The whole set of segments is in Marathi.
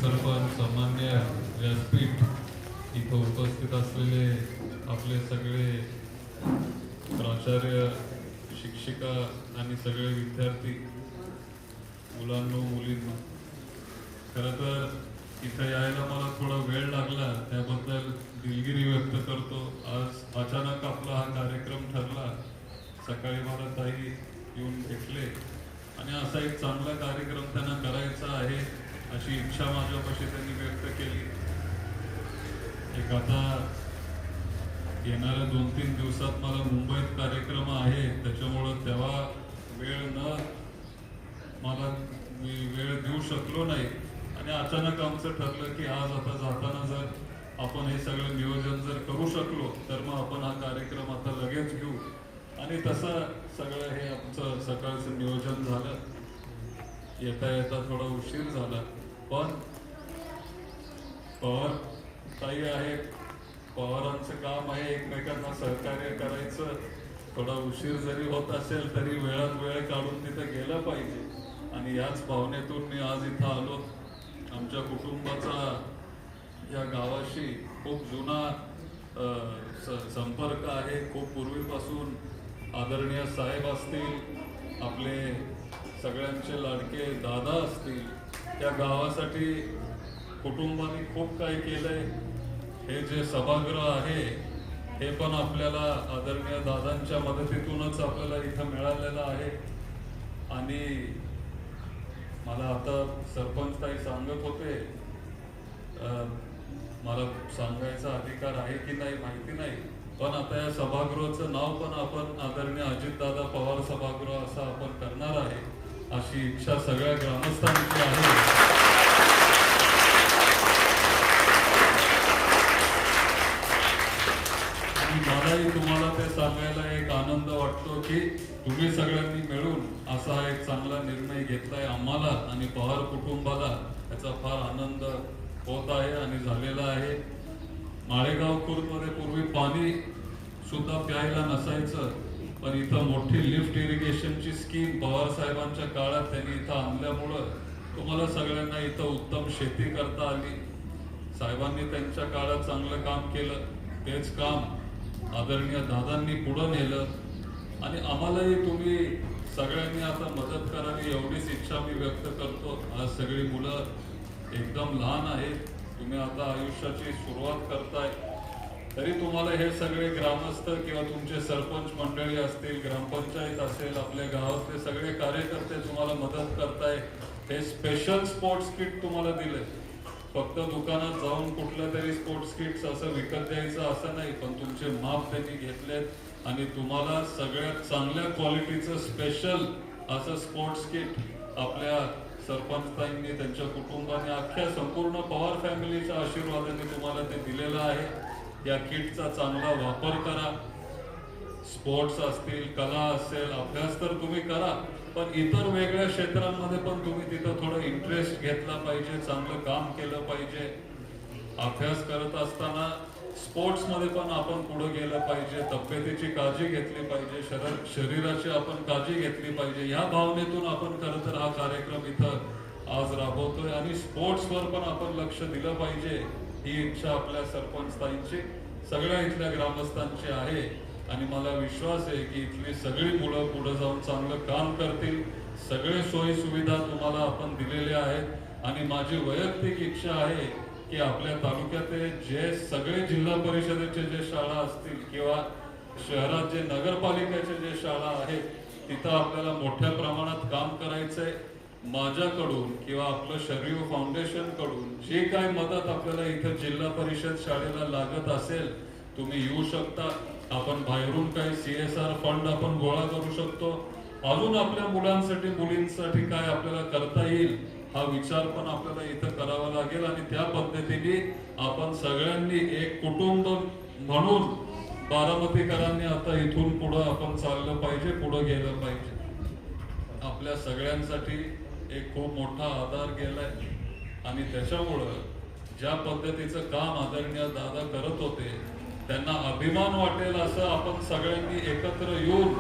उपसरपंच, सामान्य व्यासपीठ, इथं उपस्थित असलेले आपले सगळे प्राचार्य, शिक्षिका आणि सगळे विद्यार्थी, मुलांनो मुलींनो, खरं तर इथं यायला मला थोडा वेळ लागला, त्याबद्दल दिलगिरी व्यक्त करतो. आज अचानक आपला हा कार्यक्रम ठरला. सकाळी मला ताई येऊन भेटले आणि असा एक चांगला कार्यक्रम त्यांना करायचा आहे अशी इच्छा माझ्यापाशी त्यांनी व्यक्त केली. एक आता येणाऱ्या 2-3 दिवसात मला मुंबईत कार्यक्रम आहे, त्याच्यामुळं तेव्हा मला वेळ देऊ शकलो नाही आणि अचानक आमचं ठरलं की आज आता जाताना जर आपण हे सगळं नियोजन जर करू शकलो तर मग आपण हा कार्यक्रम आता लगेच घेऊ. आणि तसं सगळं हे आमचं सकाळचं नियोजन झालं. येता येता थोडा उशीर झाला, पण पवार ताई आहेत, पवारांचं काम आहे एकमेकांना सहकार्य करायचं. थोडा उशीर जरी होत असेल तरी वेळात वेळ काढून तिथं गेलं पाहिजे आणि याच भावनेतून मी आज इथं आलो. आमच्या कुटुंबाचा या गावाशी खूप जुना संपर्क आहे. खूप पूर्वीपासून आदरणीय साहेब असतील, आपले सगळ्यांचे लाडके दादा असतील, त्या गावासाठी कुटुंबाने खूप काही केलंय. हे जे सभागृह आहे हे पण आपल्याला आदरणीय दादांच्या मदतीतूनच आपल्याला इथं मिळालेलं आहे. आणि मला आता सरपंच ताई सांगत होते, मला सांगायचा अधिकार आहे की नाही माहिती नाही, पण आता या सभागृहाचं नाव पण आपण आदरणीय अजितदादा पवार सभागृह असं आपण करणार आहे अशी इच्छा सगळ्या ग्रामस्थांची आहे. मलाही तुम्हाला ते सांगायला एक आनंद वाटतो की तुम्ही सगळ्यांनी मिळून असा एक चांगला निर्णय घेतलाय. आम्हाला आणि पवार कुटुंबाला याचा फार आनंद होत आहे आणि झालेला आहे. माळेगाव खुर्दमध्ये पूर्वी पाणी सुद्धा प्यायला नसायचं, पण इथं मोठी लिफ्ट इरिगेशनची स्कीम पवार साहेबांच्या काळात त्यांनी इथं आणल्यामुळं तुम्हाला सगळ्यांना इथं उत्तम शेती करता आली. साहेबांनी त्यांच्या काळात चांगलं काम केलं, तेच काम आदरणीय दादांनी पुढं नेलं आणि आम्हालाही तुम्ही सगळ्यांनी आता मदत करावी एवढीच इच्छा मी व्यक्त करतो. आज सगळी मुलं एकदम लहान आहेत, तुम्ही आता आयुष्याची सुरुवात करताय, तरी तुम्हाला हे सगळे ग्रामस्थ किंवा तुमचे सरपंच मंडळी असतील, ग्रामपंचायत असेल, आपल्या गावातले सगळे कार्यकर्ते तुम्हाला मदत करताय. हे स्पेशल स्पोर्ट्स किट तुम्हाला दिले. फक्त दुकानात जाऊन कुठलं तरी स्पोर्ट्स किट्स असं विकत द्यायचं असं नाही, पण तुमचे माप त्यांनी घेतलेत आणि तुम्हाला सगळ्यात चांगल्या क्वालिटीचं स्पेशल असं स्पोर्ट्स किट आपल्या सरपंचांनी, त्यांच्या कुटुंबाने, अख्ख्या संपूर्ण पवार फॅमिलीच्या आशीर्वादाने तुम्हाला ते दिलेलं आहे. या किटचा चांगला वापर करा. स्पोर्ट्स असतील, कला असेल, अभ्यास तर तुम्ही करा, पण इतर वेगळ्या क्षेत्रांमध्ये पण तुम्ही तिथं थोडं इंटरेस्ट घेतला पाहिजे, चांगलं काम केलं पाहिजे. अभ्यास करत असताना स्पोर्ट्स मध्ये पण आपण पुढे गेलं पाहिजे, तब्येतीची काळजी घेतली पाहिजे, शरीराची आपण काळजी घेतली पाहिजे. या भावनेतून आपण खरं तर हा कार्यक्रम इथं आज राबवतोय आणि स्पोर्ट्सवर पण आपण लक्ष दिलं पाहिजे ही इच्छा आपल्या सरपंचांची, सगळ्या इथल्या ग्रामस्थांची आहे. आणि मला विश्वास आहे की इथली सगळी मुलं पुढे जाऊन चांगलं काम करतील. सगळे सोयी सुविधा तुम्हाला आपण दिलेल्या आहेत आणि माझी वैयक्तिक इच्छा आहे की आपल्या तालुक्यातले जे सगळे जिल्हा परिषदेचे जे शाळा असतील किंवा शहरात जे नगरपालिकेचे जे शाळा आहेत तिथं आपल्याला मोठ्या प्रमाणात काम करायचंय. माझ्याकडून किंवा आपलं शरीर फाउंडेशन कडून जे काय मदत आपल्याला इथं जिल्हा परिषद शाळेला लागत असेल तुम्ही येऊ शकता. आपण बाहेरून काही CSR फंड आपण गोळा करू शकतो. अजून आपल्या मुलांसाठी मुलींसाठी काय आपल्याला करता येईल हा विचार पण आपल्याला इथं करावा लागेल आणि त्या पद्धतीने आपण सगळ्यांनी एक कुटुंब म्हणून बारामतीकरांनी आता इथून पुढे आपण चाललं पाहिजे, पुढे गेलं पाहिजे. आपल्या सगळ्यांसाठी एक खूप मोठा आधार गेलाय आणि त्याच्यामुळं ज्या पद्धतीचं काम आदरणीय दादा करत होते त्यांना अभिमान वाटेल असं आपण सगळ्यांनी एकत्र येऊन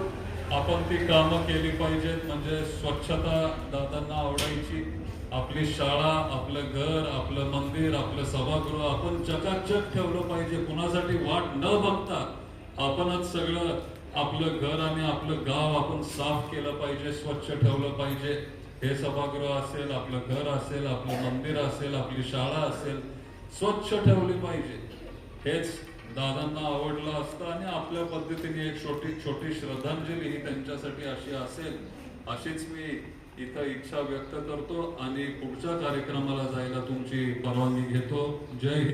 आपण ती कामं केली पाहिजेत. म्हणजे स्वच्छता दादांना आवडायची, आपली शाळा, आपलं घर, आपलं मंदिर, आपलं सभागृह आपण चकाचक ठेवलं पाहिजे. कुणासाठी वाट न बघता आपणच सगळं आपलं घर आणि आपलं गाव आपण साफ केलं पाहिजे, स्वच्छ ठेवलं पाहिजे. हे सभागृह असेल, आपलं घर असेल, आपलं मंदिर असेल, आपली शाळा असेल, स्वच्छ ठेवली पाहिजे. हेच दादांना आवडलं असतं आणि आपल्या पद्धतीने एक छोटी छोटी श्रद्धांजली ही त्यांच्यासाठी अशी असेल, अशीच मी इथं इच्छा व्यक्त करतो आणि पुढच्या कार्यक्रमाला जायला तुमची परवानगी घेतो. जय हिंद.